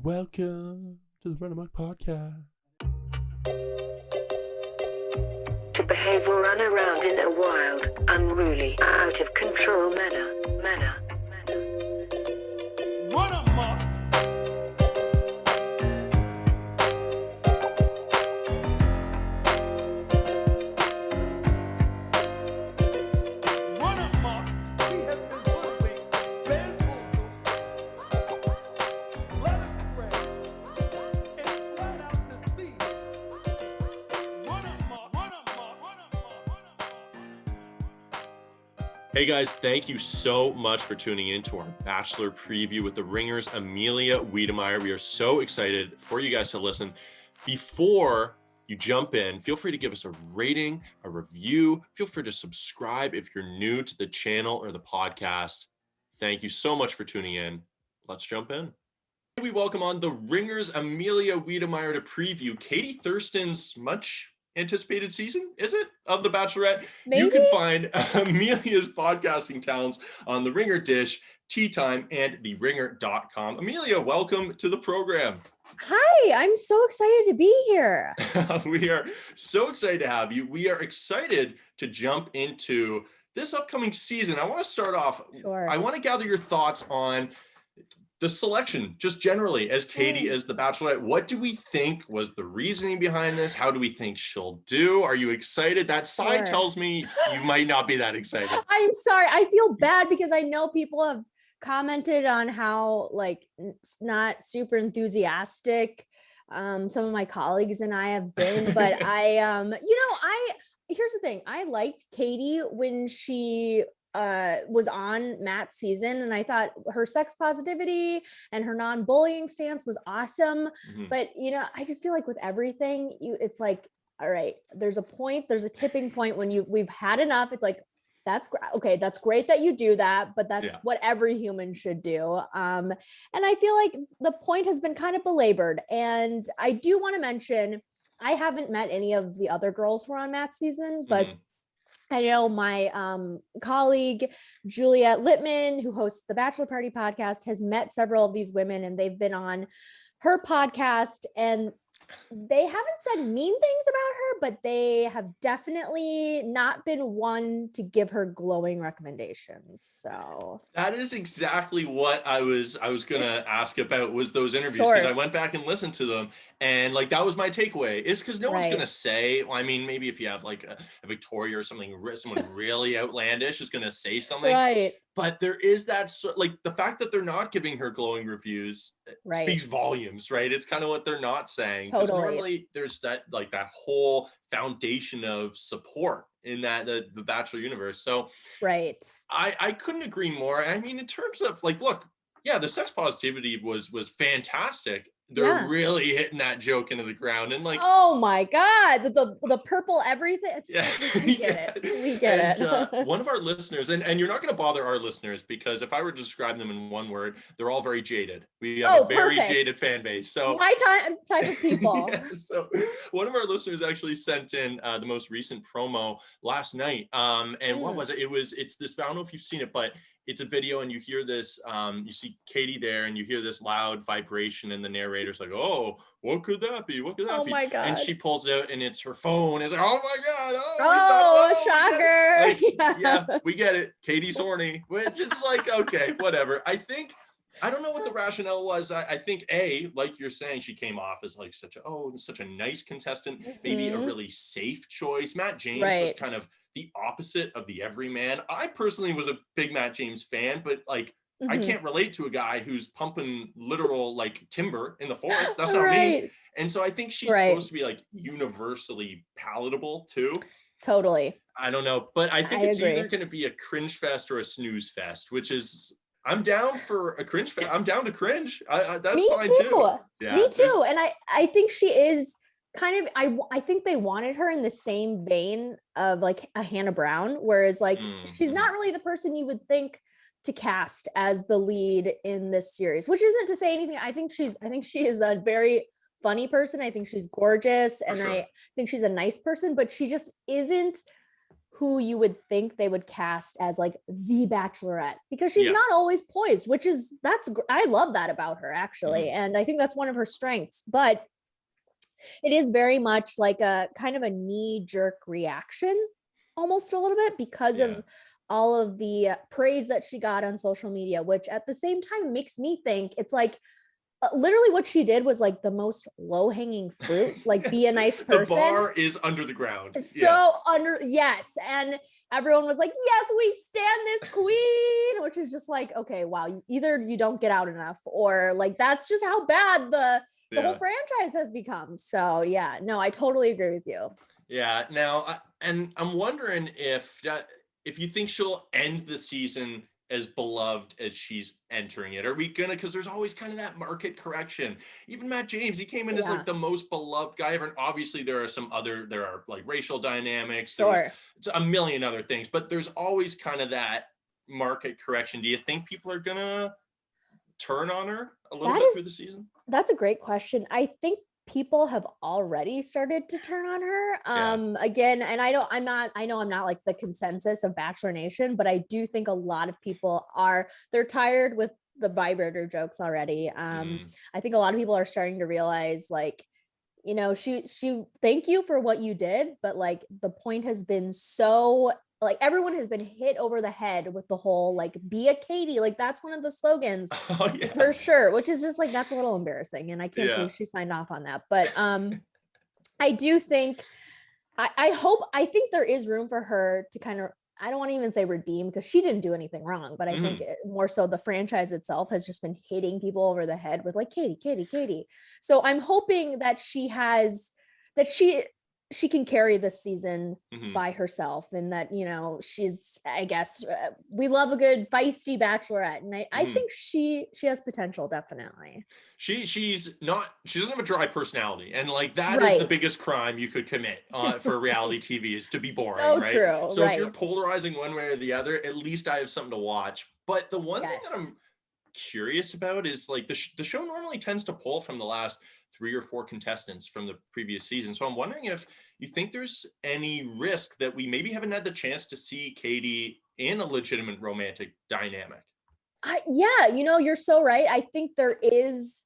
Welcome to the Run Amok Podcast. To behave or run around in a wild, unruly, out of control manner. Run Amok! Run Amok! We have been hoodwinked, bamboozled, led astray, and fled out to sea. Run Amok! Run Amok! Run Amok! Run Amok! Hey guys, thank you so much for tuning in to our Bachelor preview with the Ringer's Amelia Wedemeyer. We are so excited for you guys to listen. Before you jump in, feel free to give us a rating, a review. Feel free to subscribe if you're new to the channel or the podcast. Thank you so much for tuning in. Let's jump in. We welcome on the Ringer's Amelia Wedemeyer to preview Katie Thurston's much anticipated season, is it, of The Bachelorette? Maybe? You can find Amelia's podcasting talents on The Ringer Dish, Tea Time, and TheRinger.com. Amelia, welcome to the program. Hi, I'm so excited to be here. We are so excited to have you. We are excited to jump into this upcoming season. I want to start off. Sure. I want to gather your thoughts on the selection, just generally, as Katie as the Bachelorette. What do we think was the reasoning behind this? How do we think she'll do? Are you excited? That sign Sure. tells me you might not be that excited. I'm sorry. I feel bad because I know people have commented on how not super enthusiastic some of my colleagues and I have been, but here's the thing. I liked Katie when she was on Matt's season, and I thought her sex positivity and her non-bullying stance was awesome. Mhm. But I just feel like with everything, it's like, all right, there's a tipping point when we've had enough. It's like, that's okay, that's great that you do that, but that's what every human should do. And I feel like the point has been kind of belabored. And I do want to mention, I haven't met any of the other girls who are on Matt's season, but I know my colleague, Juliet Littman, who hosts the Bachelor Party podcast, has met several of these women, and they've been on her podcast, and they haven't said mean things about her, but they have definitely not been one to give her glowing recommendations. So that is exactly what I was gonna ask about, was those interviews, because I went back and listened to them, and that was my takeaway, is because no one's gonna say, well, I mean, maybe if you have a Victoria or something, someone really outlandish is gonna say something, right. But there is that the fact that they're not giving her glowing reviews speaks volumes, right? It's kind of what they're not saying. Because normally there's that that whole foundation of support in the Bachelor universe. So I couldn't agree more. I mean, in terms of look, the sex positivity was fantastic. They're really hitting that joke into the ground, and oh my god, the purple everything. We get it. One of our listeners, and you're not going to bother our listeners, because if I were to describe them in one word, they're all very jaded. We have a very jaded fan base. So my type of people. So one of our listeners actually sent in the most recent promo last night. And what was it? It's this, I don't know if you've seen it, but it's a video, and you hear this, you see Katie there, and you hear this loud vibration, and the narrator's like, oh, what could that be? What could that be? Oh my God. And she pulls it out, and it's her phone. It's like, oh my God. Shocker. We get it. Katie's horny, which is okay, whatever. I don't know what the rationale was. I think like you're saying, she came off as such a nice contestant, maybe a really safe choice. Matt James was kind of the opposite of the everyman. I personally was a big Matt James fan, but I can't relate to a guy who's pumping literal timber in the forest. That's not me. And so I think she's supposed to be universally palatable too. Totally. I don't know, but I think it's either going to be a cringe fest or a snooze fest, which is, I'm down for a cringe fest. I'm down to cringe. That's fine too. Yeah, me too. And I think she is kind of, I think they wanted her in the same vein of a Hannah Brown, whereas she's not really the person you would think to cast as the lead in this series, which isn't to say anything. I think she is a very funny person. I think she's gorgeous, and I think she's a nice person, but she just isn't who you would think they would cast as like the Bachelorette, because she's not always poised, which is, I love that about her actually. And I think that's one of her strengths, but it is very much like a kind of a knee-jerk reaction almost a little bit because of all of the praise that she got on social media, which at the same time makes me think it's like literally what she did was like the most low-hanging fruit, like be a nice person. The bar is under the ground. So yes. And everyone was like, yes, we stand this queen, which is just like, okay, wow, either you don't get out enough, or like that's just how bad the whole franchise has become. So yeah, no, I totally agree with you. Yeah. Now, and I'm wondering if you think she'll end the season as beloved as she's entering it. Are we gonna, because there's always kind of that market correction. Even Matt James, he came in as like the most beloved guy ever. And obviously there are like racial dynamics, there's a million other things, but there's always kind of that market correction. Do you think people are gonna turn on her a little bit through the season? That's a great question. I think people have already started to turn on her again, and I know I'm not like the consensus of Bachelor Nation, but I do think a lot of people they're tired with the vibrator jokes already. I think a lot of people are starting to realize, like, you know, she thank you for what you did, but like the point has been so, like, everyone has been hit over the head with the whole like be a Katie, like that's one of the slogans for sure, which is just like, that's a little embarrassing, and I can't believe she signed off on that. But I do think I think there is room for her to kind of, I don't want to even say redeem, because she didn't do anything wrong, but I think more so the franchise itself has just been hitting people over the head with like Katie. So I'm hoping that she can carry this season by herself, and that, you know, she's, I guess, we love a good feisty Bachelorette, and I think she has potential, definitely. She doesn't have a dry personality, and like that is the biggest crime you could commit for reality TV, is to be boring. So right? True. So if you're polarizing one way or the other, at least I have something to watch. But the one thing that I'm curious about is like the show normally tends to pull from the last 3 or 4 contestants from the previous season. So I'm wondering if you think there's any risk that we maybe haven't had the chance to see Katie in a legitimate romantic dynamic. You know, you're so right. I think there is.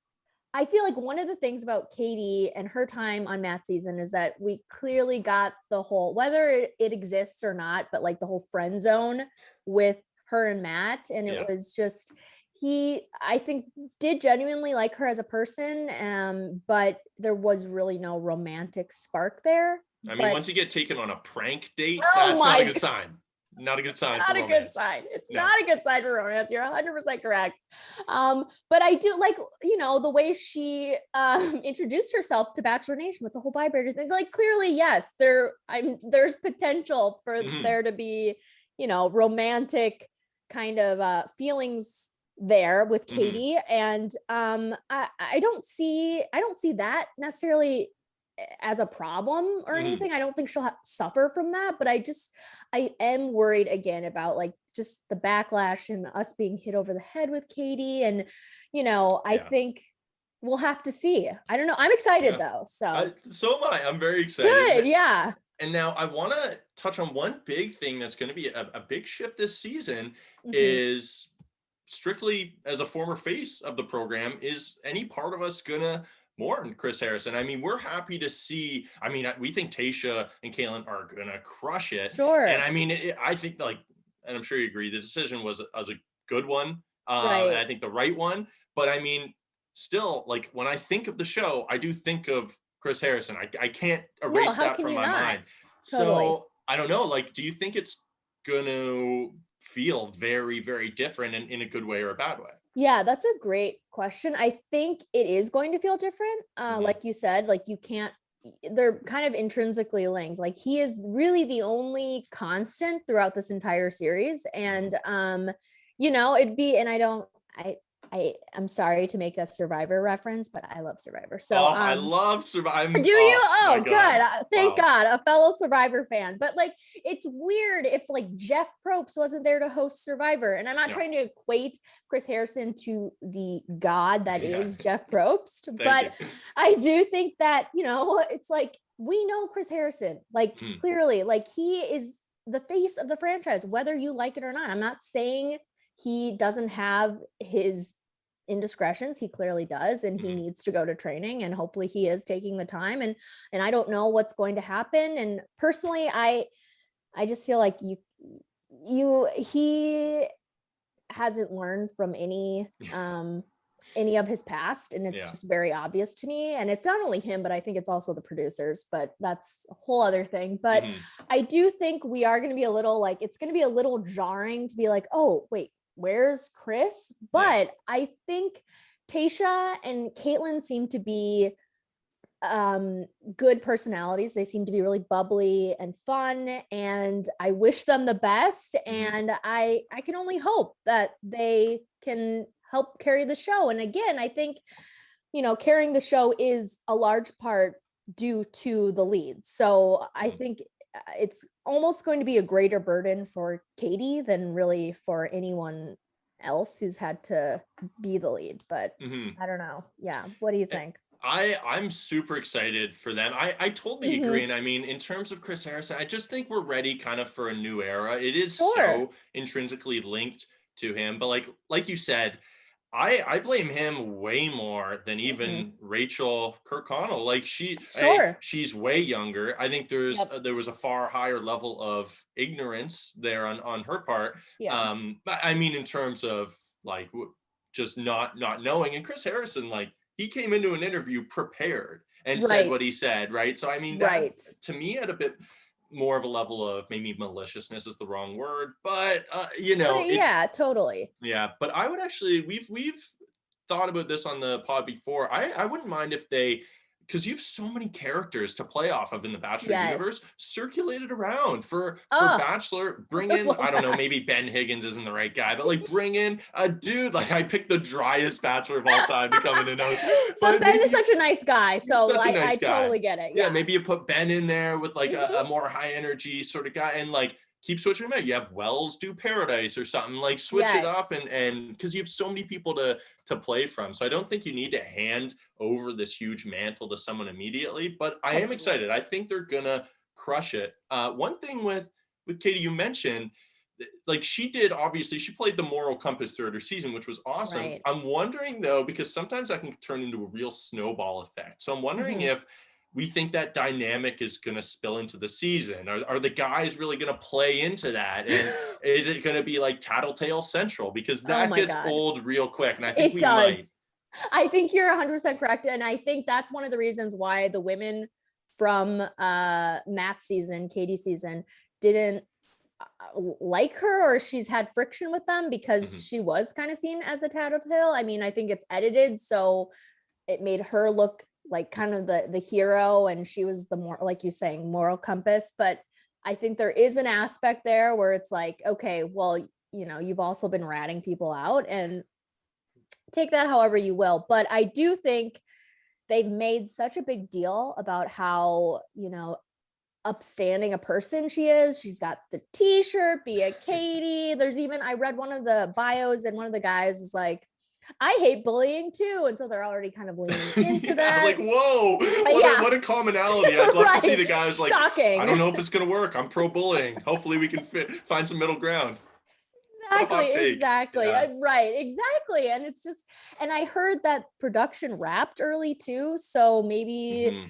I feel like one of the things about Katie and her time on Matt's season is that we clearly got the whole, whether it exists or not, but like the whole friend zone with her and Matt. And it was just, I think, did genuinely like her as a person, but there was really no romantic spark there. I mean, once you get taken on a prank date, that's not a good sign. Not a good sign for romance. Not a good sign. It's not a good sign for romance. You're 100% correct. But I do like, you know, the way she introduced herself to Bachelor Nation with the whole vibrator thing. Like, clearly, yes, there's potential for there to be, you know, romantic kind of feelings there with Katie. And I don't see that necessarily as a problem or anything. I don't think she'll suffer from that, but I am worried again about like just the backlash and us being hit over the head with Katie. And, you know, I think we'll have to see. I don't know. I'm excited though. So am I. I'm very excited. Good. Yeah. And now I want to touch on one big thing that's going to be a big shift this season is, strictly as a former face of the program, is any part of us gonna mourn Chris Harrison? I mean, we're happy to see, I mean, we think Tayshia and Caitlin are gonna crush it. Sure. And I mean, I think, like, and I'm sure you agree, the decision was a good one. And I think the right one. But I mean, still, like, when I think of the show, I do think of Chris Harrison. I can't erase that from my mind. Totally. So I don't know, like, do you think it's gonna feel very, very different in a good way or a bad way? Yeah, that's a great question. I think it is going to feel different. Like you said, like they're kind of intrinsically linked. Like, he is really the only constant throughout this entire series. And, you know, I'm sorry to make a Survivor reference, but I love Survivor. So I love Survivor. Do you? Oh, good. Thank God, a fellow Survivor fan. But like, it's weird if like Jeff Probst wasn't there to host Survivor. And I'm not trying to equate Chris Harrison to the god that is Jeff Probst, but I do think that, you know, it's like, we know Chris Harrison, like clearly, like he is the face of the franchise, whether you like it or not. I'm not saying he doesn't have his indiscretions. He clearly does, and he needs to go to training, and hopefully he is taking the time. And I don't know what's going to happen. And personally, I just feel like he hasn't learned from any of his past, and it's just very obvious to me. And it's not only him, but I think it's also the producers, but that's a whole other thing. But I do think we are going to be a little like, it's going to be a little jarring to be like, oh wait, where's Chris? But I think Tayshia and Caitlin seem to be good personalities. They seem to be really bubbly and fun, and I wish them the best. And I can only hope that they can help carry the show. And again, I think, carrying the show is a large part due to the lead. So I think it's almost going to be a greater burden for Katie than really for anyone else who's had to be the lead. But I don't know. Yeah. What do you think? I'm super excited for them. I totally agree. And I mean, in terms of Chris Harrison, I just think we're ready kind of for a new era. It is so intrinsically linked to him. But like you said, I blame him way more than even Rachel Kirkconnell. Like she's way younger. I think there was a far higher level of ignorance there on her part. But I mean, in terms of like just not knowing. And Chris Harrison, like, he came into an interview prepared and said what he said, right? So I mean, that to me at a bit more of a level of maybe maliciousness is the wrong word, but totally. Yeah, but I would actually, we've thought about this on the pod before. I wouldn't mind if they, because you have so many characters to play off of in the Bachelor universe, circulate it around for Bachelor. Bring in, I don't know, maybe Ben Higgins isn't the right guy, but like bring in a dude. Like I picked the driest Bachelor of all time to come in and host. But Ben is such a nice guy, so I totally get it. Yeah, maybe you put Ben in there with like a more high energy sort of guy, and like keep switching them out. You have Wells do Paradise or something, like switch it up, and because you have so many people to play from. So I don't think you need to hand over this huge mantle to someone immediately, but I am excited. I think they're gonna crush it. One thing with Katie, you mentioned, like she played the moral compass throughout her season, which was awesome. Right. I'm wondering though, because sometimes that can turn into a real snowball effect. So I'm wondering if we think that dynamic is going to spill into the season. Are the guys really going to play into that? And is it going to be like Tattletale Central? Because that gets old real quick. And I think might. I think you're 100% correct. And I think that's one of the reasons why the women from Matt's season, Katie's season, didn't like her, or she's had friction with them because she was kind of seen as a tattletale. I mean, I think it's edited, so it made her look like kind of the hero, and she was the more, like you saying, moral compass. But I think there is an aspect there where it's like, okay, well, you've also been ratting people out, and take that however you will. But I do think they've made such a big deal about how, upstanding a person she is. She's got the t-shirt, be a Katie. There's even, I read one of the bios, and one of the guys was like, I hate bullying too. And so they're already kind of leaning into that. Like, whoa, what a commonality. I'd love to see the guys like, shocking. I don't know if it's going to work. I'm pro bullying. Hopefully we can find some middle ground. Exactly. Yeah. Right. Exactly. And it's just, and I heard that production wrapped early too. So maybe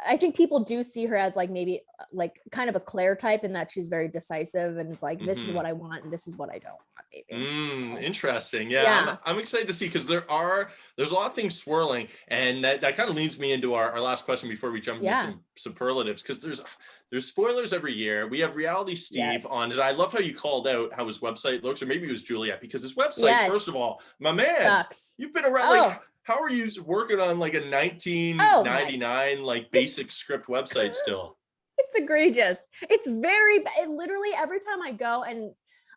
I think people do see her as like, maybe like kind of a Claire type, in that she's very decisive and it's like, this is what I want and this is what I don't want. Maybe. Interesting. Yeah. I'm excited to see, because there's a lot of things swirling, and that kind of leads me into our last question before we jump into some superlatives, because there's spoilers every year. We have Reality Steve on, and I love how you called out how his website looks, or maybe it was Juliet, because his website, first of all, my man, sucks. You've been around like, how are you working on like a 1999 like basic script website still? It's egregious. It's very bad. Literally every time I go, and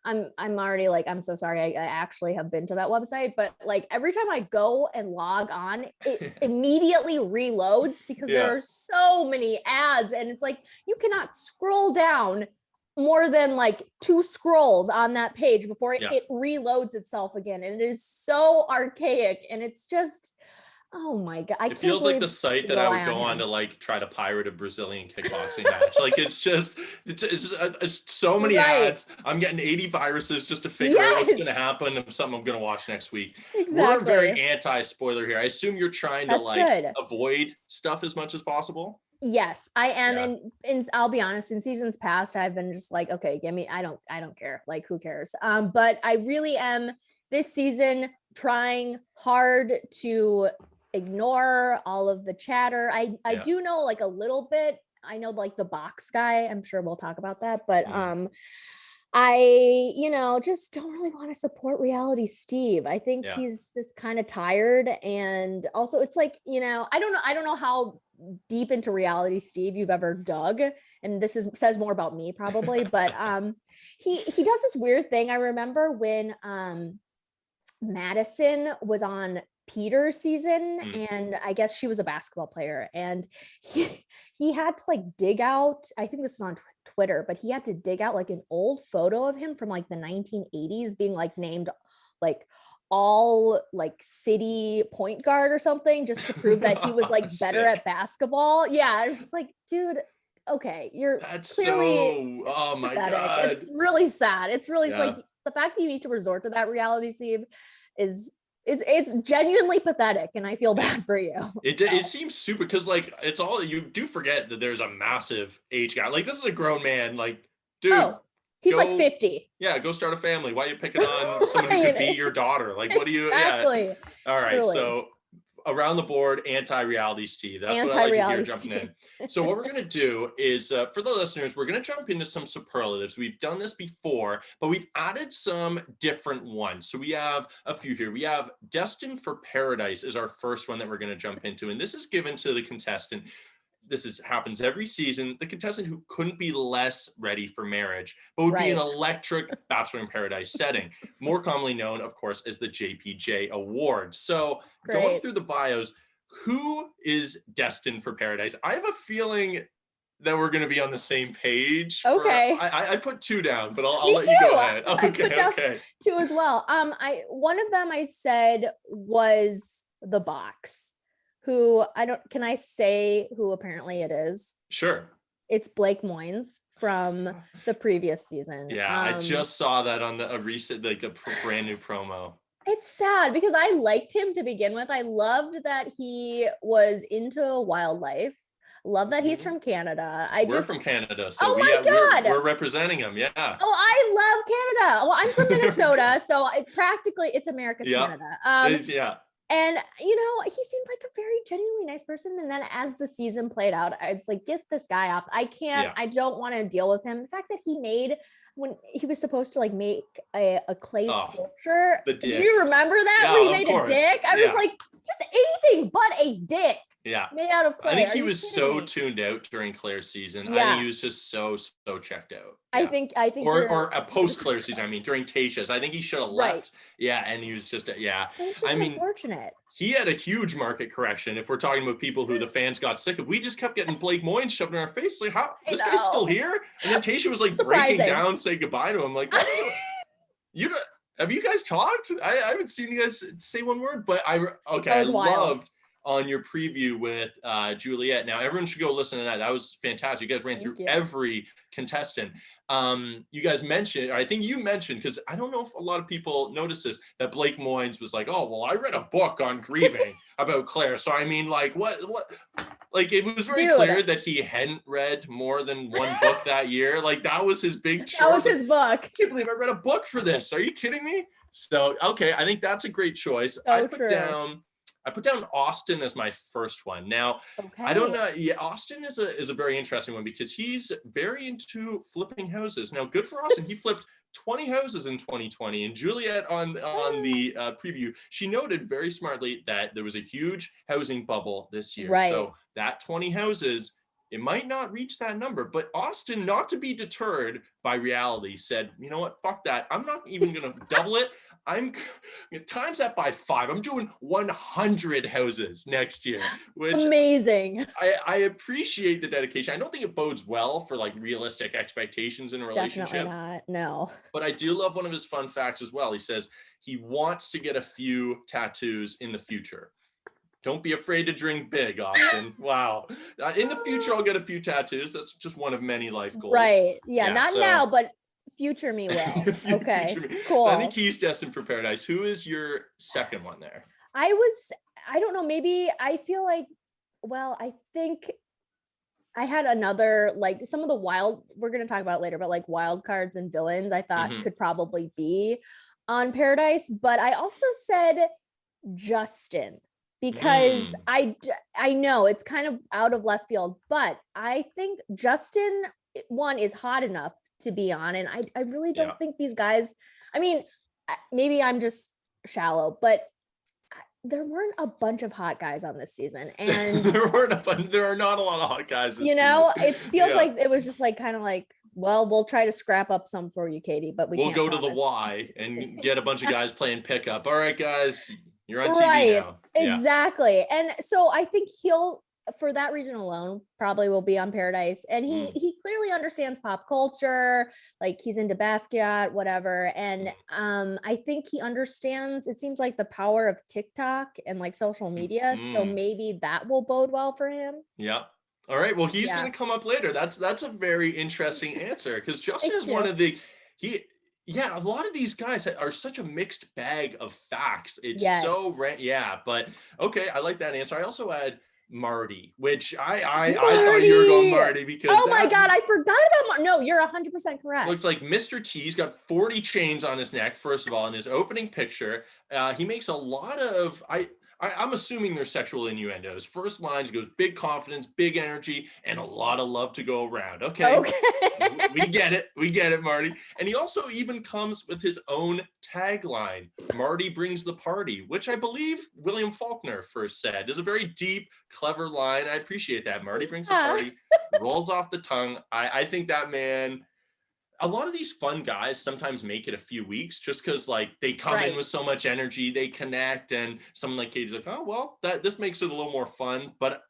I'm already like, I'm so sorry. I actually have been to that website, but like every time I go and log on, it immediately reloads because there are so many ads, and it's like, you cannot scroll down more than like 2 scrolls on that page before it reloads itself again. And it is so archaic, and it's just, Oh my God. I It can't feels like believe the site you that I rely would go on him. to like try to pirate a Brazilian kickboxing match. Like it's so many Right. ads. I'm getting 80 viruses just to figure out what's going to Yes, happen and something I'm going to watch next week. We're very exactly. anti-spoiler here. I assume you're trying to That's like good. avoid stuff as much as possible. Yes, I am. Yeah. And I'll be honest, in seasons past, I've been just like, okay, give me, I don't care. Like, who cares? But I really am this season trying hard to ignore all of the chatter. I Yeah. do know like a little bit. I know like the box guy. I'm sure we'll talk about that, but I, just don't really want to support reality Steve. I think Yeah. he's just kind of tired. And also it's like, I don't know how deep into reality Steve you've ever dug. And this says more about me probably, but he does this weird thing. I remember when Madison was on Peter's season, and I guess she was a basketball player, and he had to like dig out, I think this was on Twitter, but he had to dig out like an old photo of him from like the 1980s being like named like all like city point guard or something, just to prove that he was like better Sick. at basketball. Yeah, I was just like, dude, okay, you're That's clearly so, oh my pathetic. God. It's really sad. It's really Yeah. like the fact that you need to resort to that reality, Steve, is it's genuinely pathetic, and I feel bad for you. It seems super, because like it's all, you do forget that there's a massive age gap. Like, this is a grown man. Like, dude, He's like go 50. Yeah, go start a family. Why are you picking on someone who could be your daughter? Like, what do you? Yeah. Exactly. All right. Truly. So around the board, anti-reality Steve. That's what I like to hear jumping in. So what we're going to do is, for the listeners, we're going to jump into some superlatives. We've done this before, but we've added some different ones. So we have a few here. We have Destined for Paradise is our first one that we're going to jump into. And this is given to the contestant. Happens every season. The contestant who couldn't be less ready for marriage, but would be an electric Bachelor in Paradise setting, more commonly known, of course, as the JPJ Award. So going through the bios, who is destined for paradise? I have a feeling that we're going to be on the same page. I put 2 down, but I'll let you go ahead. Okay. 2 as well. One of them I said was the box. Who can I say who apparently it is? Sure. It's Blake Moynes from the previous season. Yeah, I just saw that on a recent, like a brand new promo. It's sad because I liked him to begin with. I loved that he was into wildlife. Love that he's from Canada. We're from Canada, so we're representing him. Yeah. Oh, I love Canada. Well, I'm from Minnesota, so it's America's Canada. Yeah. And, he seemed like a very genuinely nice person. And then as the season played out, I was like, get this guy up. I don't want to deal with him. The fact that when he was supposed to like make a clay sculpture. Do you remember that? Yeah, where he made a dick? I was like, just anything but a dick. Yeah. Made out of clay. I think he was so tuned out during Claire's season. Yeah. I think he was just so checked out. Yeah. I think or a post Claire season. I mean, during Tayshia's, I think he should have left. Right. Yeah. And he was just, It's just unfortunate. He had a huge market correction. If we're talking about people who the fans got sick of, we just kept getting Blake Moynes shoved in our face. Like, how this guy's still here? And then Tayshia was like breaking down, saying goodbye to him. Like, have you guys talked? I haven't seen you guys say one word, but I loved on your preview with Juliet. Now everyone should go listen to that. That was fantastic. You guys ran through every contestant. You guys mentioned, I think you mentioned, because I don't know if a lot of people notice this, that Blake Moynes was like, oh, well, I read a book on grieving about Claire. So I mean, like, what like, it was very clear that he hadn't read more than one book that year. Like, that was his big choice. That was his book. I can't believe I read a book for this. Are you kidding me? So, okay, I think that's a great choice. I put down Austin as my first one. Now, I don't know. Yeah, Austin is a very interesting one because he's very into flipping houses. Now, good for Austin. He flipped 20 houses in 2020. And Juliet on the preview, she noted very smartly that there was a huge housing bubble this year. Right. So that 20 houses, it might not reach that number, but Austin, not to be deterred by reality, said, you know what, fuck that. I'm not even going to double it. I'm times that by 5. I'm doing 100 houses next year, which amazing. I appreciate the dedication. I don't think it bodes well for like realistic expectations in a relationship. Definitely not. No. But I do love one of his fun facts as well. He says he wants to get a few tattoos in the future. Don't be afraid to drink big, Austin. Wow. In the future, I'll get a few tattoos. That's just one of many life goals. Right. Yeah, not now, but future me will. Okay, cool. So I think he's destined for paradise. Who is your second one there? I don't know, maybe I feel like, well, I think I had another, like some of the we're going to talk about later, but like wild cards and villains I thought could probably be on Paradise. But I also said Justin, because I know it's kind of out of left field, but I think Justin, one, is hot enough to be on. And I really don't think these guys, I mean, maybe I'm just shallow, but there weren't a bunch of hot guys on this season, and there are not a lot of hot guys this season. It feels like it was just like kind of like, well, we'll try to scrap up some for you, Katie, but we'll go promise. To the Y and get a bunch of guys playing pickup. All right, guys, you're on TV now. Exactly. And so I think he'll, for that reason alone, probably will be on Paradise. And he clearly understands pop culture, like he's into Basquiat, whatever. And I think he understands, it seems like, the power of TikTok and like social media. So maybe that will bode well for him. Yeah. All right. Well, he's going to come up later. That's a very interesting answer, because Justin is one of the, a lot of these guys are such a mixed bag of facts. It's so but okay. I like that answer. I also had Marty, which I thought you were going Marty, because my God, I forgot about Marty. No, you're 100% correct. Looks like Mr. T's got 40 chains on his neck. First of all, in his opening picture, he makes a lot of I'm assuming they're sexual innuendos. First lines goes big confidence, big energy, and a lot of love to go around. Okay. We get it, Marty. And he also even comes with his own tagline, Marty brings the party, which I believe William Faulkner first said. Is a very deep, clever line. I appreciate that. Marty brings the party, rolls off the tongue. I think that man, a lot of these fun guys sometimes make it a few weeks just because like they come in with so much energy, they connect, and someone like Katie's like, oh, well, this makes it a little more fun. But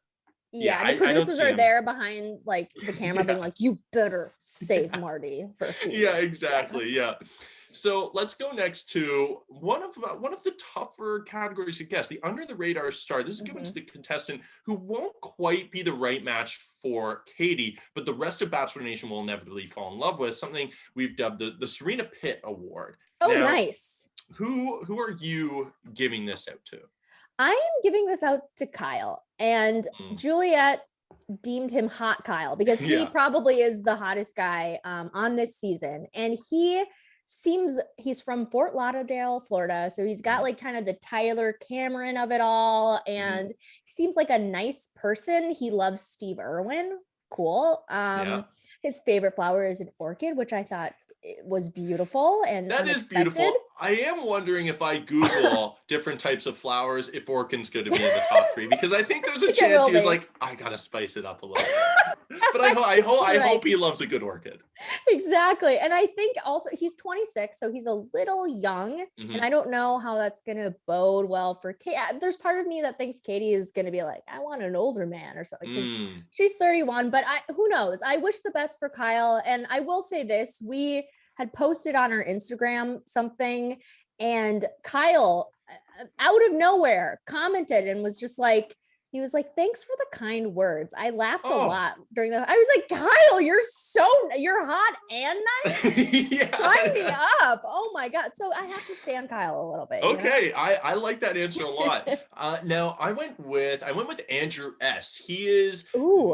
the producers are there behind like the camera being like, you better save Marty for a few. Yeah, exactly. Yeah. So let's go next to one of the tougher categories to guess, the under the radar star. This is given to the contestant who won't quite be the right match for Katie, but the rest of Bachelor Nation will inevitably fall in love with, something we've dubbed the Serena Pitt Award. Oh, now, nice. Who are you giving this out to? I am giving this out to Kyle, and Juliet deemed him hot Kyle because he probably is the hottest guy on this season. And he's from Fort Lauderdale, Florida. So he's got like kind of the Tyler Cameron of it all. And he seems like a nice person. He loves Steve Irwin. Cool. His favorite flower is an orchid, which I thought it was beautiful. And that is beautiful. I am wondering if I Google different types of flowers, if orchid's going to be in the top 3, because I think there's a chance he was like, I got to spice it up a little bit. But I hope he loves a good orchid. Exactly. And I think also he's 26, so he's a little young, and I don't know how that's going to bode well for Katie. There's part of me that thinks Katie is going to be like, I want an older man or something, because she's 31, but who knows? I wish the best for Kyle. And I will say this, we had posted on our Instagram something, and Kyle out of nowhere commented and was just like, he was like, thanks for the kind words. I laughed a lot during I was like, Kyle, you're hot and nice. Sign me up. Oh my God. So I have to stand Kyle a little bit. Okay. You know? I like that answer a lot. Now I went with Andrew S. He is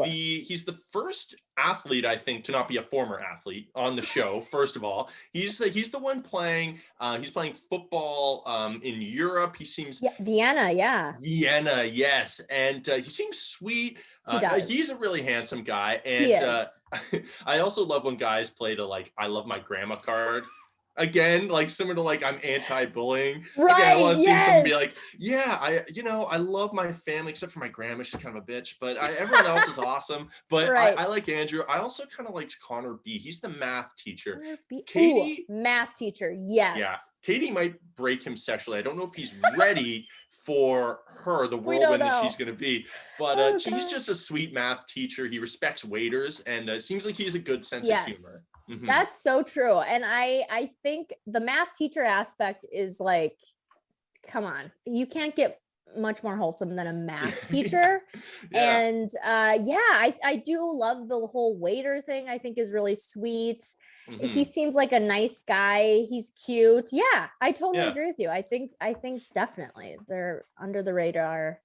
he's the first athlete, I think, to not be a former athlete on the show. First of all, he's the one playing, he's playing football in Europe. He seems Vienna. Yes. And he seems sweet. He does. He's a really handsome guy. And I also love when guys play the like, I love my grandma card. Again, like similar to like I'm anti-bullying. Right. Again, I want to see someone be like, I love my family except for my grandma. She's kind of a bitch, but everyone else is awesome. But I like Andrew. I also kind of liked Connor B. He's the math teacher. Katie, math teacher. Yes. Yeah. Katie might break him sexually. I don't know if he's ready for her, the whirlwind that she's going to be. But he's just a sweet math teacher. He respects waiters, and seems like he has a good sense of humor. That's so true. And I think the math teacher aspect is like, come on, you can't get much more wholesome than a math teacher. Yeah. And I do love the whole waiter thing. I think is really sweet. He seems like a nice guy. He's cute. Yeah, I totally agree with you. I think definitely they're under the radar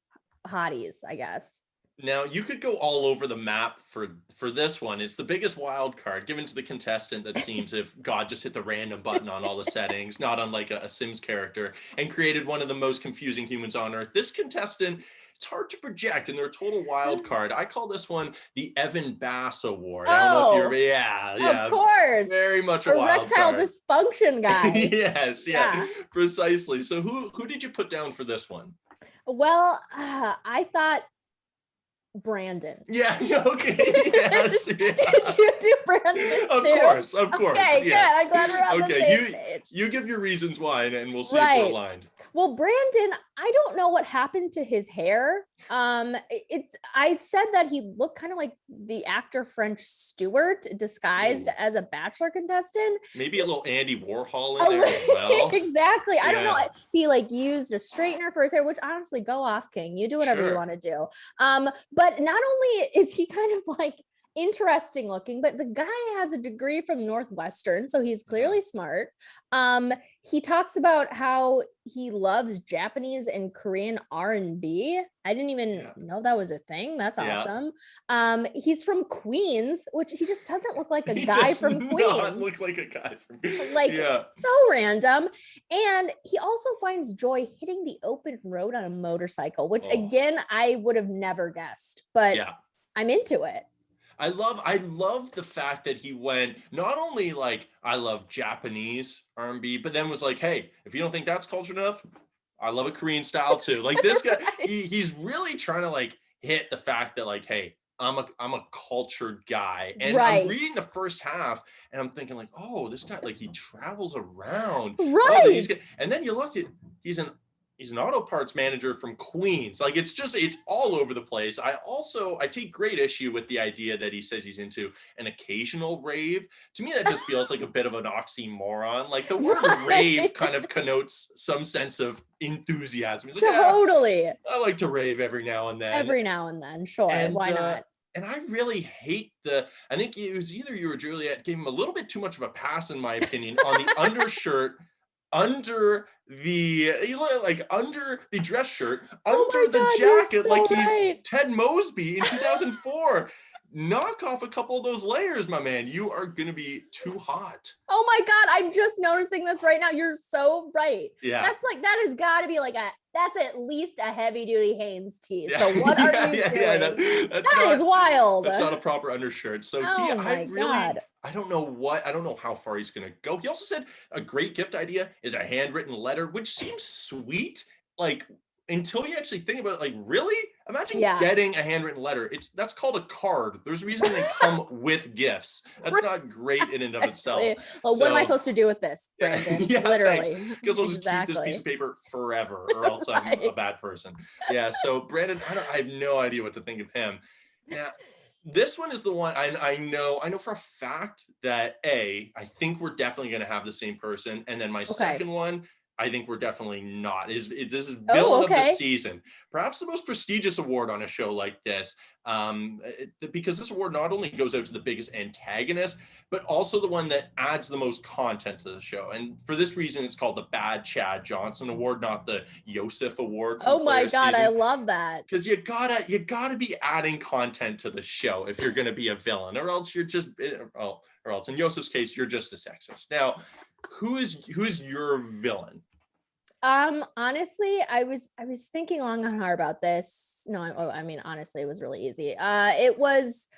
hotties, I guess. Now you could go all over the map for this one. It's the biggest wild card given to the contestant that seems if God just hit the random button on all the settings, not unlike a Sims character, and created one of the most confusing humans on earth. This contestant, it's hard to project, and they're a total wild card. I call this one the Evan Bass Award. I don't know if you're, yeah, of course, very much a wild erectile card. Dysfunction guy. Yes, yeah, precisely. So who did you put down for this one? Well, I thought Brandon. Yeah, okay. Yes, Did you do Brandon Of too? course. Okay, good. I'm glad we're on the same page. You give your reasons why, and we'll see if we're aligned. Well, Brandon, I don't know what happened to his hair. I said that he looked kind of like the actor French Stewart disguised as a Bachelor contestant. Maybe a little Andy Warhol in there as well. Exactly. I don't know. He used a straightener for his hair, which honestly, go off, King. You do whatever you want to do. But not only is he kind of interesting looking, but the guy has a degree from Northwestern, so he's clearly smart. He talks about how he loves Japanese and Korean R&B. I didn't even know that was a thing. That's awesome. He's from Queens, which he just doesn't look like a guy from Queens. Not look like a guy from so random. And he also finds joy hitting the open road on a motorcycle, which again I would have never guessed, but I'm into it. I love the fact that he went not only I love Japanese R&B, but then was like, hey, if you don't think that's culture enough, I love a Korean style too. This guy, he's really trying to hit the fact that hey, I'm a cultured guy. And I'm reading the first half and I'm thinking oh, this guy he travels around. Right. And then you look at he's an auto parts manager from Queens. It's all over the place. I take great issue with the idea that he says he's into an occasional rave. To me, that just feels like a bit of an oxymoron. The word rave kind of connotes some sense of enthusiasm. He's totally. I like to rave every now and then. Sure. And, why not? And I really hate I think it was either you or Juliet gave him a little bit too much of a pass, in my opinion, on the undershirt, under the under the dress shirt, under the jacket, he's Ted Mosby in 2004. Knock off a couple of those layers, my man. You are gonna be too hot. Oh my God, I'm just noticing this right now. You're so right. Yeah. That's that has got to be that's at least a heavy duty Hanes tee. So what are you doing? That is wild. That's not a proper undershirt. So I don't know how far he's gonna go. He also said a great gift idea is a handwritten letter, which seems sweet. Until you actually think about it, really? Imagine getting a handwritten letter. That's called a card. There's a reason they come with gifts. That's not great in and of itself. Well, what am I supposed to do with this, Brandon? Literally. Because I'll just keep this piece of paper forever, or else I'm a bad person. Yeah. So Brandon, I have no idea what to think of him. Now, this one is the one I know for a fact that I think we're definitely going to have the same person, and then my second one, I think we're definitely not. This is villain of the season, perhaps the most prestigious award on a show like this, because this award not only goes out to the biggest antagonist, but also the one that adds the most content to the show. And for this reason, it's called the Bad Chad Johnson Award, not the Yosef Award. Oh my God, I love that. Because you gotta be adding content to the show if you're gonna be a villain, or else you're just, or else in Yosef's case, you're just a sexist. Now, who is your villain? Honestly, I was thinking long and hard about this. No, I mean, honestly, it was really easy. It was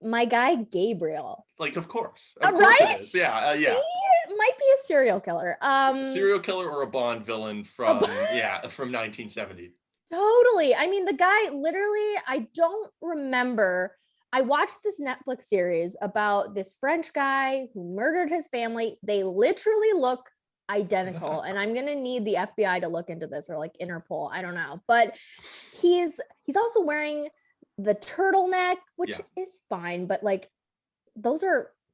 my guy Gabriel. Of course right? It is. Yeah. He might be a serial killer. Serial killer or a Bond villain from 1970. Totally. I mean, the guy literally, I don't remember. I watched this Netflix series about this French guy who murdered his family. They literally look identical, and I'm gonna need the FBI to look into this, or Interpol. I don't know, but he's also wearing the turtleneck, which is fine, but those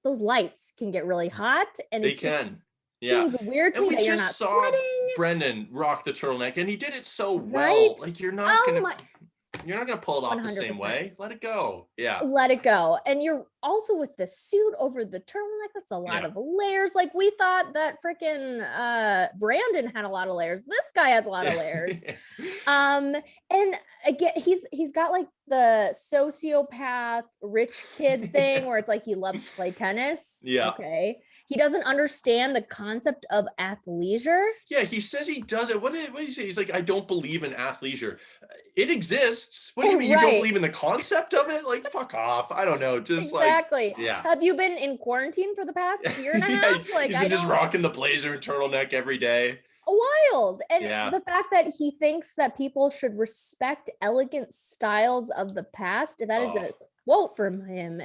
lights can get really hot, and they can. Seems weird to me that you're not sweating. Brendan rock the turtleneck, and he did it so well. Right? Like you're not gonna my pull it off the same 100%. way. Let it go. Yeah. Let it go. And you're also with the suit over the turtleneck. That's a lot Yeah. of layers. Like we thought that freaking Brandon had a lot of layers. This guy has a lot of layers. And again, he's got like the sociopath rich kid thing where it's like he loves to play tennis. Yeah. Okay. He doesn't understand the concept of athleisure. Yeah, he says he does it. What did he say? He's like, I don't believe in athleisure. It exists. What do you mean you don't believe in the concept of it? Like, fuck off. I don't know. Just exactly. Like, yeah. Have you been in quarantine for the past year and a yeah, half? Like, he's been just rocking the blazer and turtleneck every day. Wild. And the fact that he thinks that people should respect elegant styles of the past, that is a quote from him.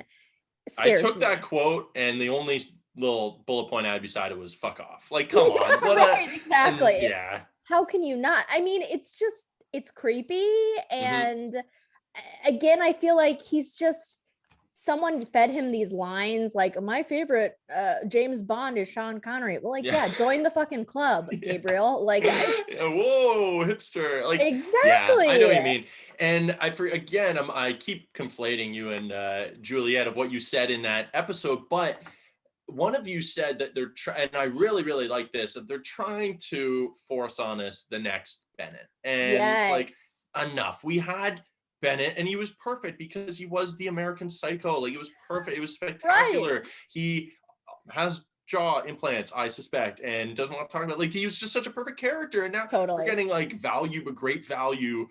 I took that quote, and the only little bullet point I had beside it was "fuck off." Like, come on, what right, exactly. Yeah. How can you not? I mean, it's creepy, and again, I feel like he's just someone fed him these lines like, my favorite James Bond is Sean Connery. Well, like, yeah, join the fucking club, Gabriel. Like, whoa, hipster. Like, exactly. Yeah, I know what you mean. And I keep conflating you and Juliet of what you said in that episode, but one of you said that they're trying, and I really, really like this, that they're trying to force on us the next Bennett. And it's like, enough. We had Bennett, and he was perfect because he was the American Psycho. Like, it was perfect. It was spectacular. Right. He has jaw implants, I suspect, and doesn't want to talk about, like, he was just such a perfect character. And now we're getting like great value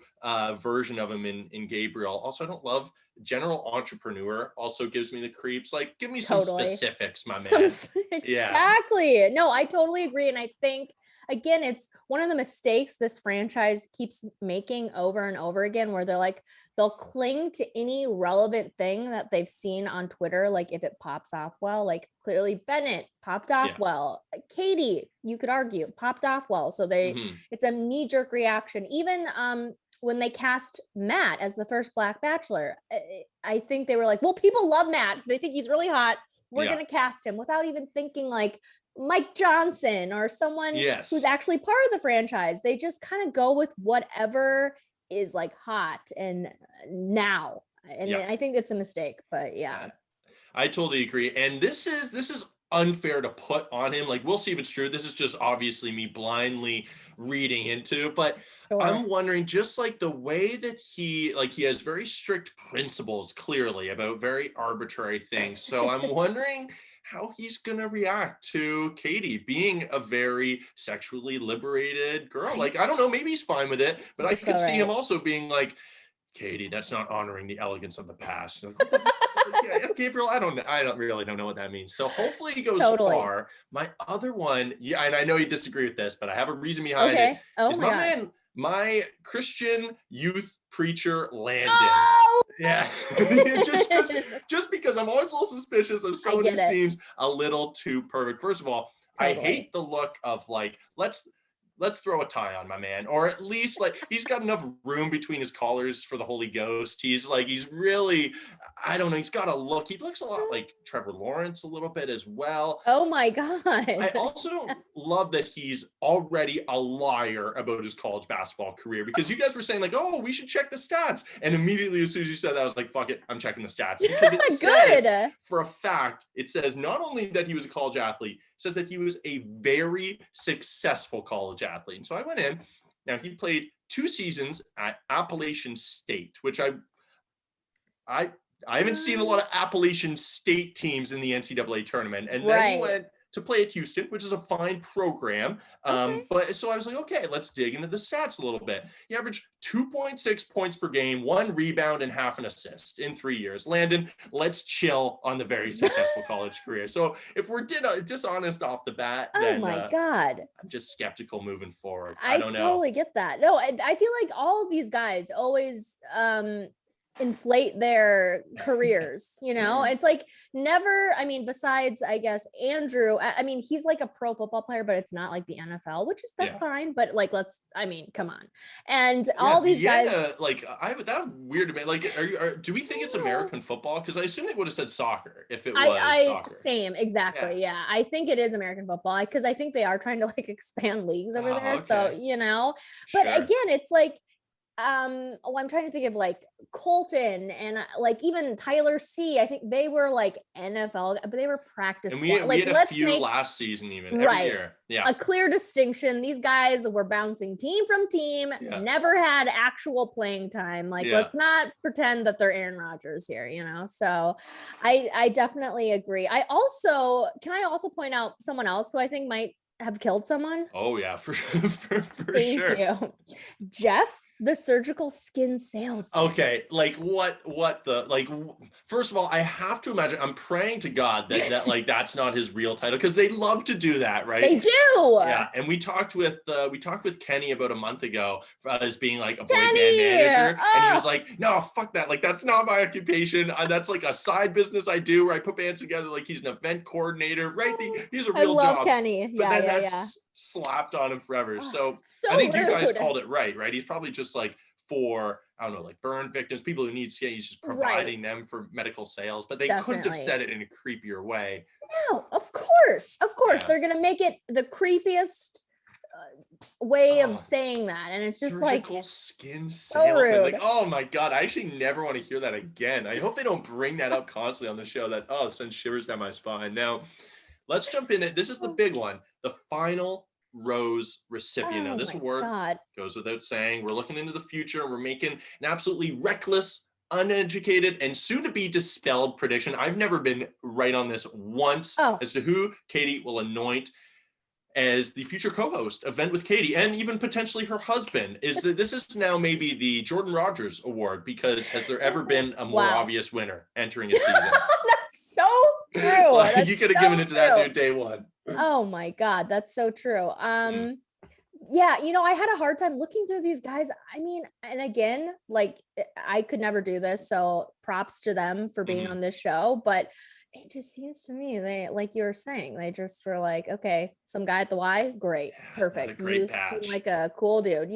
version of him in Gabriel. Also, I don't love general entrepreneur. Also gives me the creeps. Like, give me some specifics, my man. Exactly. Yeah. No, I totally agree. And I think, again, it's one of the mistakes this franchise keeps making over and over again, where they'll cling to any relevant thing that they've seen on Twitter. Like, if it pops off well, like clearly Bennett popped off well. Katie, you could argue, popped off well. So it's a knee-jerk reaction. Even when they cast Matt as the first Black Bachelor, I think they were like, well, people love Matt. They think he's really hot. We're going to cast him, without even thinking like Mike Johnson or someone who's actually part of the franchise. They just kind of go with whatever is like hot and now. And I think it's a mistake, but I totally agree. And this is unfair to put on him. Like, we'll see if it's true. This is just obviously me blindly reading into, but I'm wondering, just like the way that he has very strict principles clearly about very arbitrary things. So I'm wondering how he's gonna react to Katie being a very sexually liberated girl. Like, I don't know, maybe he's fine with it, but I could see him also being like, Katie, that's not honoring the elegance of the past. Like, Gabriel, I don't really know what that means. So hopefully he goes far. My other one, and I know you disagree with this, but I have a reason behind it. Is my man, my Christian youth preacher, Landon. Oh! Yeah. just because I'm always a little suspicious of someone who seems a little too perfect. First of all, I hate the look of like, let's throw a tie on, my man. Or at least, like, he's got enough room between his collars for the Holy Ghost. He's really, I don't know, he's got a look. He looks a lot like Trevor Lawrence a little bit as well. Oh my God. I also don't love that he's already a liar about his college basketball career, because you guys were saying like, oh, we should check the stats. And immediately as soon as you said that, I was like, fuck it, I'm checking the stats. Because it says, for a fact, it says not only that he was a college athlete, it says that he was a very successful college athlete. And so I went in. Now, he played 2 seasons at Appalachian State, which I haven't seen a lot of Appalachian State teams in the NCAA tournament. And then he went to play at Houston, which is a fine program. But so I was like, okay, let's dig into the stats a little bit. He averaged 2.6 points per game, 1 rebound, and half an assist in 3 years. Landon, let's chill on the very successful college career. So if we're dishonest off the bat, then God, I'm just skeptical moving forward. I don't know. Totally get that. No, I feel like all of these guys always inflate their careers, you know? It's like never, I mean, besides, I guess, Andrew, I mean, he's like a pro football player, but it's not like the NFL, which is, that's fine. But like, I mean, come on. And all these guys. Like, that weird to me. Like, do we think it's American football? Because I assume they would have said soccer if it was soccer. Same, exactly. Yeah. I think it is American football because I think they are trying to like expand leagues over there. Okay. So, you know, but again, it's like, I'm trying to think of like Colton and like even Tyler C. I think they were like NFL, but they were practice. And we had a few last season, even every year. Yeah, a clear distinction. These guys were bouncing team from team, never had actual playing time. Like, let's not pretend that they're Aaron Rodgers here, you know? So I definitely agree. Can I also point out someone else who I think might have killed someone? Oh yeah, for sure. Thank you. Jeff, the surgical skin sales. Okay, like what the, like, first of all, I have to imagine, I'm praying to God that like that's not his real title, because they love to do that, right? They do. Yeah, and we talked with Kenny about a month ago as being like a boy band manager, and he was like, no, fuck that, like that's not my occupation. That's like a side business I do where I put bands together. Like, he's an event coordinator, right? He's a real job. Kenny. But then that's slapped on him forever. So I think you guys called it right? He's probably just like for, I don't know, like burn victims, people who need skin, he's just providing them for medical sales, but they couldn't have said it in a creepier way. No, of course. They're gonna make it the creepiest way of saying that, and it's just surgical like skin salesman. Like, oh my God, I actually never want to hear that again. I hope they don't bring that up constantly on the show. That sends shivers down my spine. Now let's jump in. This is the big one, the final Rose Recipient. Now, this award goes without saying. We're looking into the future. We're making an absolutely reckless, uneducated, and soon to be dispelled prediction. I've never been right on this once as to who Katie will anoint as the future co-host of Vent with Katie, and even potentially her husband. This is now maybe the Jordan Rogers Award, because has there ever been a more obvious winner entering a season? That's so true. Like, you could have given it to that dude day one. Oh my God, that's so true. Yeah, you know, I had a hard time looking through these guys. I mean, and again, like, I could never do this, so props to them for being on this show, but it just seems to me they, like you were saying, they just were like, okay, some guy at the Y, great, perfect. You seem like a cool dude.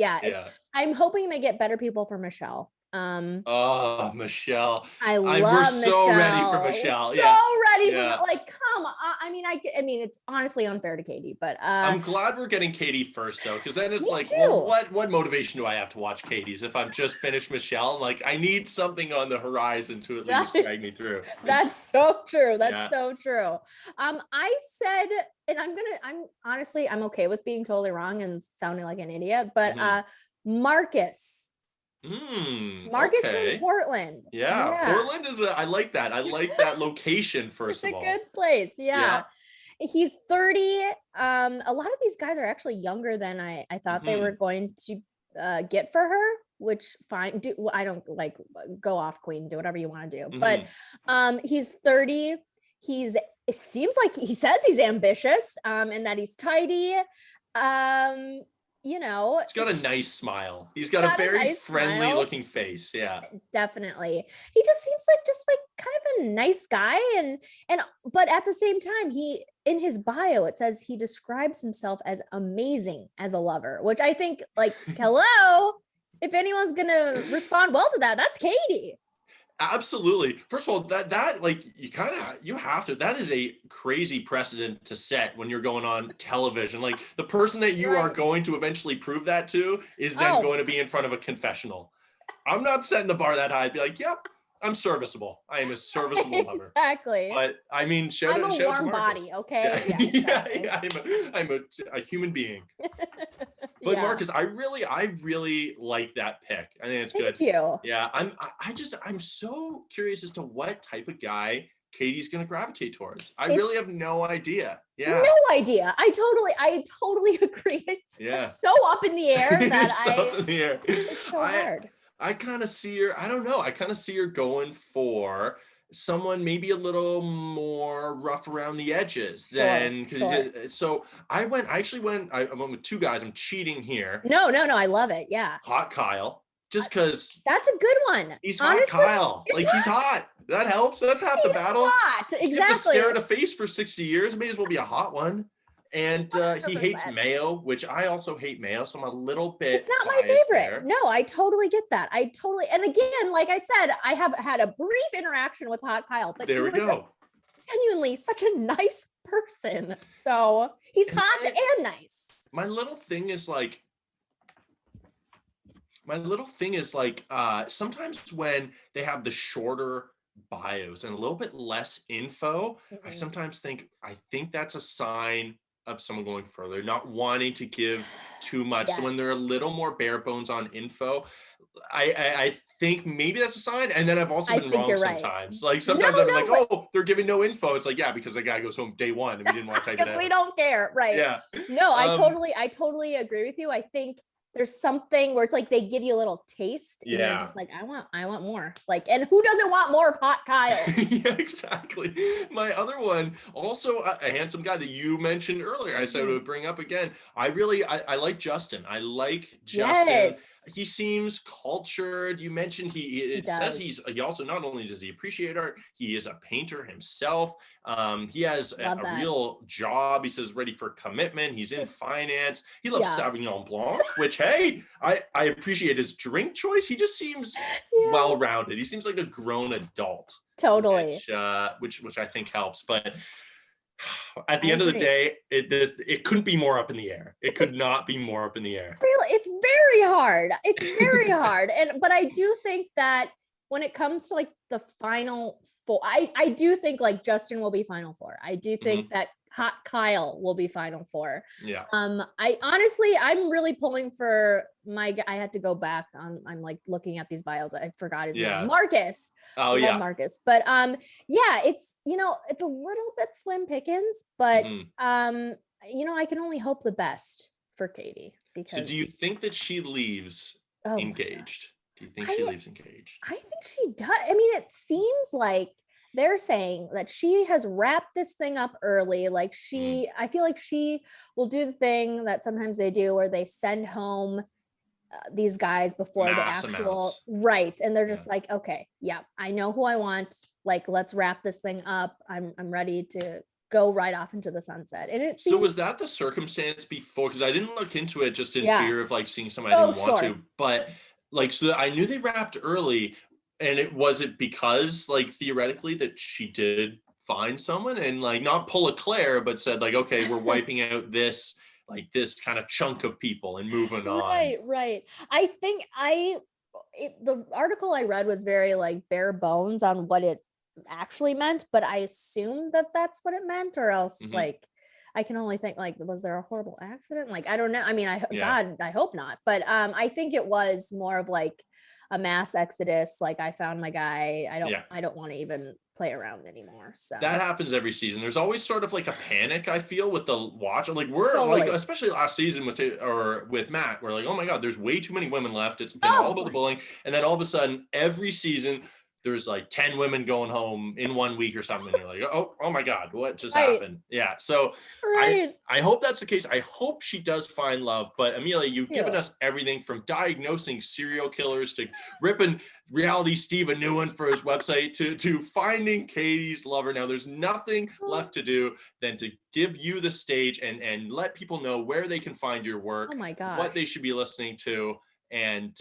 I'm hoping they get better people for Michelle. Michelle. We're so ready for Michelle. Ready for, like, come on. I mean, it's honestly unfair to Katie, but I'm glad we're getting Katie first, though, because then it's like, well, what motivation do I have to watch Katie's if I'm just finished Michelle? Like, I need something on the horizon to at least drag me through. That's so true. So true. I said, and I'm okay with being totally wrong and sounding like an idiot, but Marcus from Portland. Portland is I like that. I like that location, first of all. It's a good place. He's 30. A lot of these guys are actually younger than I thought they were going to get for her, which fine. I don't like, go off, queen, do whatever you want to do. But he's 30. It seems like he says he's ambitious and that he's tidy. You know, he's got a nice smile. He's got a very friendly looking face. Yeah, definitely. He just seems like kind of a nice guy, and but at the same time, in his bio it says he describes himself as amazing as a lover, which I think, like, hello, if anyone's gonna respond well to that, that's Katie. Absolutely. First of all, that like, you have to, that is a crazy precedent to set when you're going on television. Like, the person that you are going to eventually prove that to is then going to be in front of a confessional. I'm not setting the bar that high. I'd be like, yep, I'm serviceable. I am a serviceable lover. Exactly. But I mean, I'm a warm body, okay? I'm a human being. But Marcus, I really like that pick. I think it's good. Thank you. Yeah, I'm so curious as to what type of guy Katie's gonna gravitate towards. I really have no idea. Yeah. No idea. I totally agree. It's so up in the air that it's so hard. I kind of see her, I don't know. I kind of see her going for someone maybe a little more rough around the edges so I went with two guys. I'm cheating here. No, I love it. Yeah. Hot Kyle, just because that's a good one. He's hot, honestly, Kyle. Like he's hot. That helps. That's half the battle. Hot. Exactly. You have to stare at a face for 60 years. May as well be a hot one. And he hates mayo, which I also hate mayo. So I'm a little bit. It's not my favorite. There. No, I totally get that. And again, like I said, I have had a brief interaction with Hot Kyle, but there we go. Genuinely such a nice person. So he's hot and nice. My little thing is like, sometimes when they have the shorter bios and a little bit less info, I sometimes think that's a sign of someone going further, not wanting to give too much. Yes. So when they're a little more bare bones on info, I think maybe that's a sign. And then I've also been wrong sometimes. Right. Like sometimes I'm like, oh, they're giving no info. It's like, yeah, because the guy goes home day one and we didn't want to type it out. Because we don't care. Right. Yeah. No, I totally agree with you. I think there's something where it's like they give you a little taste and you're just like, I want more. Like, and who doesn't want more of Hot Kyle? Yeah, exactly. My other one, also a handsome guy that you mentioned earlier, I said I would bring up again. I like Justin. I like Justin. Yes. He seems cultured. You mentioned he says he also, not only does he appreciate art, he is a painter himself. He has a real job. He says ready for commitment. He's in finance. He loves Sauvignon Blanc, which, hey, I appreciate his drink choice. He just seems well-rounded. He seems like a grown adult. Totally. Which I think helps. But at the end of the day, it couldn't be more up in the air. It could not be more up in the air. Really, it's very hard. It's very hard. But I do think that when it comes to like the final four, I do think like Justin will be final four. I do think that Hot Kyle will be final four. Yeah. I'm really pulling for I had to go back on. I'm like looking at these bios. I forgot his name. Marcus. Oh yeah. Marcus. But it's, it's a little bit slim pickings, but I can only hope the best for Katie. Because. So do you think that she leaves engaged? Do you think she leaves engaged? I think she does. I mean, it seems like they're saying that she has wrapped this thing up early. Like I feel like she will do the thing that sometimes they do where they send home these guys before mass the actual amounts. Right. And they're just like, okay, I know who I want. Like, let's wrap this thing up. I'm ready to go right off into the sunset. And so was that the circumstance before? Because I didn't look into it just in fear of like seeing somebody I didn't want to, but like, so I knew they wrapped early. And was it because like theoretically that she did find someone and like not pull a Claire, but said like, okay, we're wiping out this kind of chunk of people and moving on. Right. I think the article I read was very like bare bones on what it actually meant, but I assume that that's what it meant, or else like I can only think like, was there a horrible accident? Like, I don't know. I mean, God, I hope not. But I think it was more of like a mass exodus. Like I found my guy. I don't want to even play around anymore. So that happens every season. There's always sort of like a panic, I feel, with the watch. Like we're like, especially last season with Matt, we're like, oh my God, there's way too many women left. It's been all about the bullying. And then all of a sudden, every season, there's like 10 women going home in 1 week or something. And you're like, oh my God, what just happened? Yeah. So I hope that's the case. I hope she does find love. But Amelia, you've given us everything from diagnosing serial killers to ripping Reality Steve a new one for his website to finding Katie's lover. Now there's nothing left to do than to give you the stage and let people know where they can find your work. Oh my God. What they should be listening to. And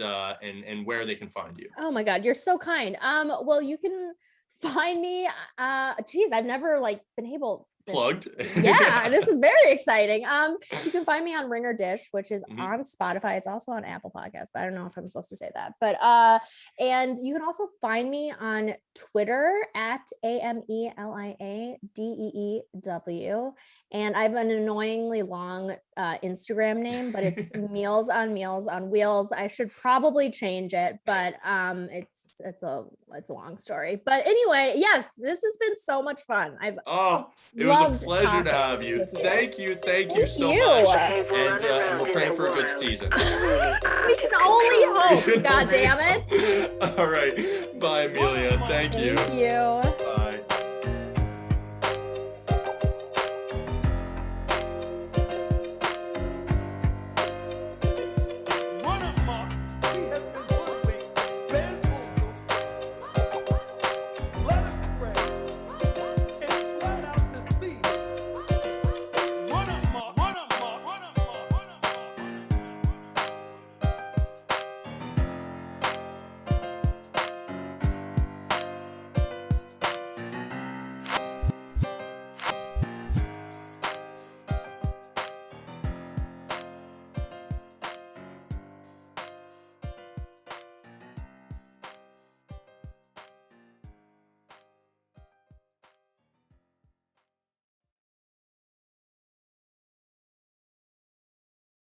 where they can find you. Oh my God, you're so kind. Well, you can find me. I've never like been able. Plugged. Yeah, this is very exciting. You can find me on Ring or Dish, which is on Spotify. It's also on Apple Podcasts, but I don't know if I'm supposed to say that. But and you can also find me on Twitter at AmeliaDeeW. And I have an annoyingly long Instagram name, but it's Meals on Wheels. I should probably change it, but it's a long story. But anyway, yes, this has been so much fun. It was a pleasure to have you. Thank you so much. And we're praying for a good season. We can only hope. God damn it. All right. Bye, Amelia. Thank you. Thank you.